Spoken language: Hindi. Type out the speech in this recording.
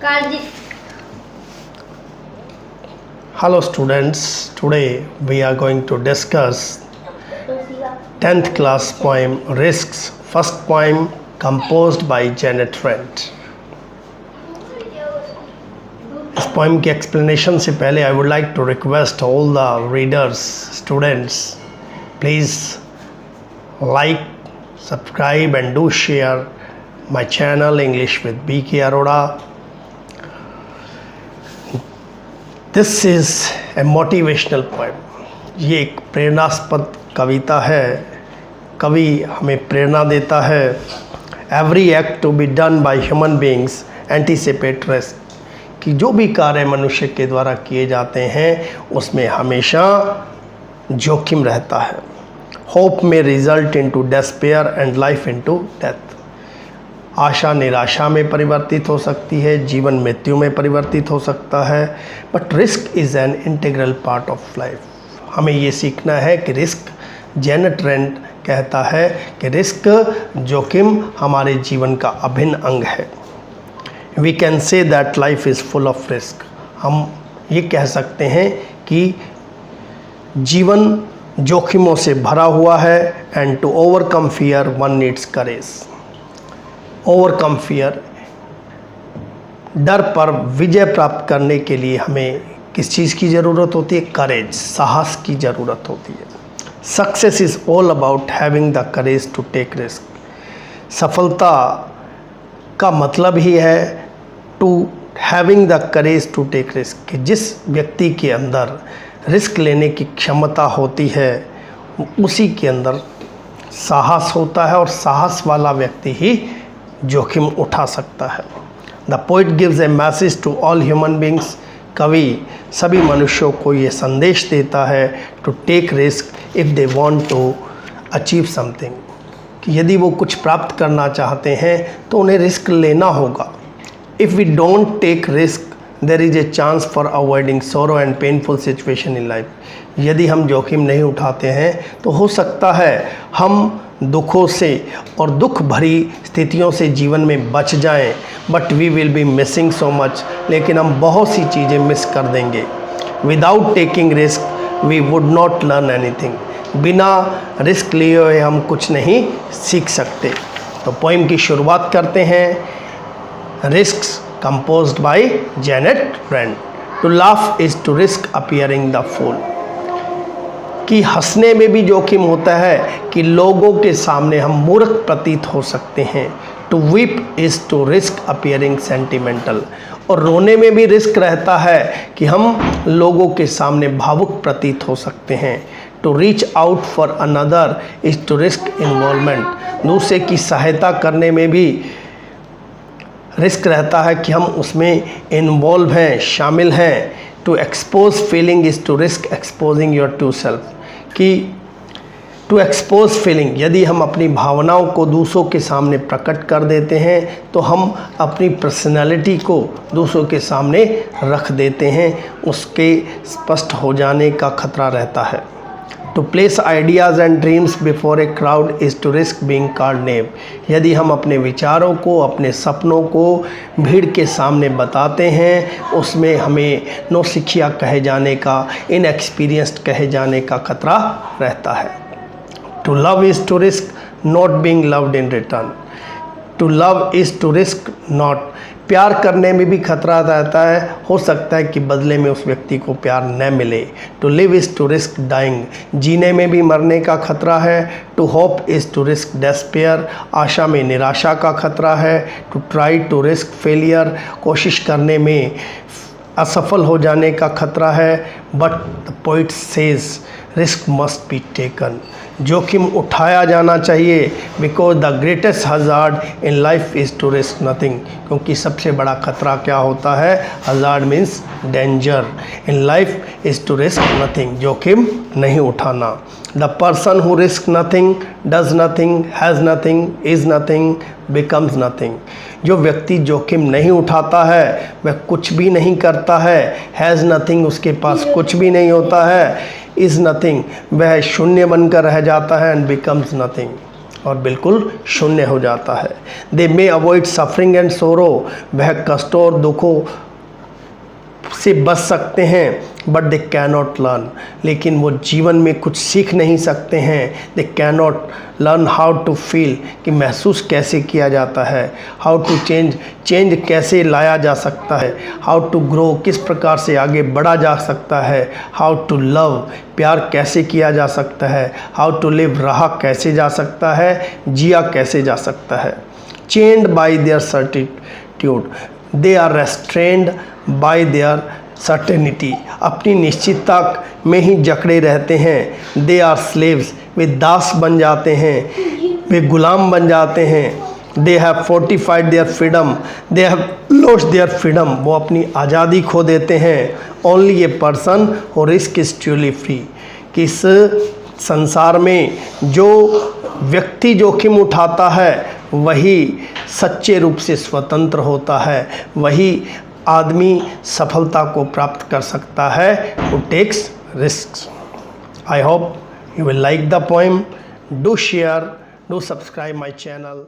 Kardik. Hello students, today we are going to discuss 10th class poem Risks, first poem composed by Janet Trent. इस poem के explanation से पहले I would like to request all the readers, students, please like, subscribe and do share my channel English with BK Arora. This is a motivational poem. ये एक प्रेरणास्पद कविता है। कवि हमें प्रेरणा देता है। Every act to be done by human beings anticipate risk, कि जो भी कार्य मनुष्य के द्वारा किए जाते हैं उसमें हमेशा जोखिम रहता है। Hope may result into despair and life into death. आशा निराशा में परिवर्तित हो सकती है, जीवन मृत्यु में परिवर्तित हो सकता है, but risk is an integral part of life. हमें ये सीखना है कि रिस्क, जेनेट ट्रेंट कहता है कि रिस्क, जोखिम हमारे जीवन का अभिन्न अंग है। We can say that life is full of risk. हम ये कह सकते हैं कि जीवन जोखिमों से भरा हुआ है। And to overcome fear one needs courage. Overcome fear, डर पर विजय प्राप्त करने के लिए हमें किस चीज़ की ज़रूरत होती है? करेज, साहस की ज़रूरत होती है। Success is all about having the courage to take risk. सफलता का मतलब ही है to having the courage to take risk, कि जिस व्यक्ति के अंदर रिस्क लेने की क्षमता होती है उसी के अंदर साहस होता है, और साहस वाला व्यक्ति ही जोखिम उठा सकता है। The poet gives a message to all human beings. कवि सभी मनुष्यों को ये संदेश देता है to take risk if they want to achieve something, कि यदि वो कुछ प्राप्त करना चाहते हैं तो उन्हें रिस्क लेना होगा। If we don't take risk there is a chance for avoiding sorrow and painful situation in life. यदि हम जोखिम नहीं उठाते हैं तो हो सकता है हम दुखों से और दुख भरी स्थितियों से जीवन में बच जाएं, but we will be missing so much. लेकिन हम बहुत सी चीज़ें मिस कर देंगे। Without taking risk we would not learn anything. बिना रिस्क लिए हुए हम कुछ नहीं सीख सकते। तो पोइम की शुरुआत करते हैं। Risks composed by Janet Trent. To laugh is to risk appearing the fool, कि हंसने में भी जोखिम होता है, कि लोगों के सामने हम मूर्ख प्रतीत हो सकते हैं। To weep is to risk appearing sentimental, और रोने में भी रिस्क रहता है कि हम लोगों के सामने भावुक प्रतीत हो सकते हैं। To reach out for another is to risk involvement, दूसरे की सहायता करने में भी रिस्क रहता है कि हम उसमें इन्वॉल्व हैं, शामिल हैं। To expose feeling is to risk exposing your to self, कि टू एक्सपोज फीलिंग, यदि हम अपनी भावनाओं को दूसरों के सामने प्रकट कर देते हैं तो हम अपनी पर्सनालिटी को दूसरों के सामने रख देते हैं, उसके स्पष्ट हो जाने का खतरा रहता है। To place ideas and dreams before a crowd is to risk being called name, यदि हम अपने विचारों को, अपने सपनों को भीड़ के सामने बताते हैं उसमें हमें नौसिखिया कहे जाने का, इनएक्सपीरियंस्ड कहे जाने का खतरा रहता है। To love is to risk not being loved in return. To love is to risk not, प्यार करने में भी खतरा रहता है, हो सकता है कि बदले में उस व्यक्ति को प्यार न मिले। To live is to risk dying, जीने में भी मरने का खतरा है। To hope is to risk despair, आशा में निराशा का खतरा है। To try to risk failure, कोशिश करने में असफल हो जाने का खतरा है। But the poet says risk must be taken, जोखिम उठाया जाना चाहिए। Because the greatest hazard in life is to risk nothing, क्योंकि सबसे बड़ा खतरा क्या होता है? Hazard means danger. In life is to risk nothing, जोखिम नहीं उठाना। The person who risk nothing does nothing has nothing is nothing becomes nothing, जो व्यक्ति जोखिम नहीं उठाता है वह कुछ भी नहीं करता है। हैज़ नथिंग, उसके पास कुछ भी नहीं होता है। इज़ नथिंग, वह शून्य बनकर रह जाता है। एंड बिकम्स नथिंग, और बिल्कुल शून्य हो जाता है। दे मे अवॉइड सफरिंग एंड सोरो, वह कष्टों और दुखों से बच सकते हैं, बट दे कैनॉट लर्न, लेकिन वो जीवन में कुछ सीख नहीं सकते हैं। They cannot learn how to feel, कि महसूस कैसे किया जाता है, हाउ टू चेंज कैसे लाया जा सकता है, हाउ टू ग्रो, किस प्रकार से आगे बढ़ा जा सकता है, हाउ टू लव, प्यार कैसे किया जा सकता है, हाउ टू लिव, रहा कैसे जा सकता है, जिया कैसे जा सकता है। Chained by their certitude, they are restrained by their certainty, अपनी निश्चितता में ही जकड़े रहते हैं। दे आर स्लेव्स, वे दास बन जाते हैं, वे गुलाम बन जाते हैं। They have fortified their freedom, they have lost their freedom, वो अपनी आज़ादी खो देते हैं। Only a person who risk is truly free, कि इस संसार में जो व्यक्ति जोखिम उठाता है वही सच्चे रूप से स्वतंत्र होता है, वही आदमी सफलता को प्राप्त कर सकता है, who takes risk. I hope you will like the poem. Do share, do subscribe my channel.